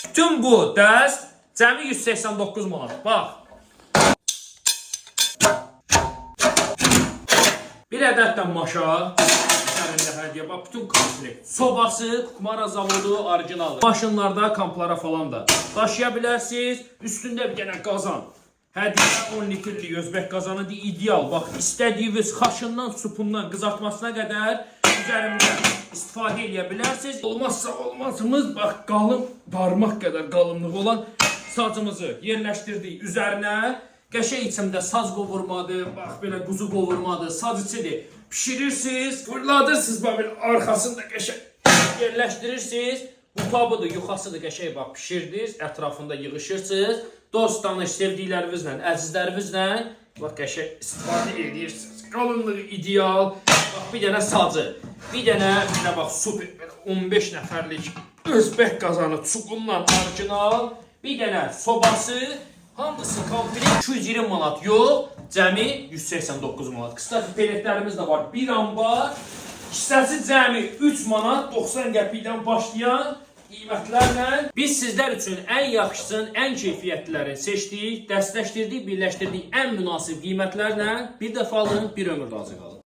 Bütün bu dəst cəmi 189 manat. Bax. Bir ədəd də maşa. Hədiyyə, bax, bütün komplekt. Sobası, Kukmara zavodu, orijinalı. Maşınlarda, kamplara falan da daşıya bilərsiniz. Üstündə bir dənə qazan. Hədiyyə 10 litrlik Özbək qazanı ideal. Bax, istədiyiniz xaşından, supundan, qızartmasına qədər üzərində istifadə edə bilərsiniz. Olmazsa olmazımız, bax, qalın, barmaq qədər qalınlığı olan sacımızı yerləşdirdik üzərinə. Qəşəng içində saz qovurmadır, bax, belə quzu qovurmadır, saz içidir. Pişirirsiniz, fırladırsınız, bax, belə arxasını da qəşəng yerləşdirirsiniz. Bu tabıdır, yuxasıdır, qəşəng, bax, pişirdiniz, ətrafında yığışırsınız. Dost, tanış, sevdiklərinizlə, əzizlərinizlə, bax, qəşəng istifadə edirsiniz. Qalınlığı ideal. Bax, bir dənə sacı, bir dənə, bax, super, 15 nəfərlik Özbək qazanı, çuqundan orijinal, bir dənə sobası, hamısı komplekt 220 manat yox, cəmi 189 manat. Qısası peletlərimiz də var, bir ambar, hissəsi cəmi 3 manat 90 qəpikdən başlayan qiymətlərlə biz sizlər üçün ən yaxşısın, ən keyfiyyətlilərini seçdik, dəstəkdirdik, birləşdirdik ən münasib qiymətlərlə. Bir dəfə alın, bir ömür razı qalın.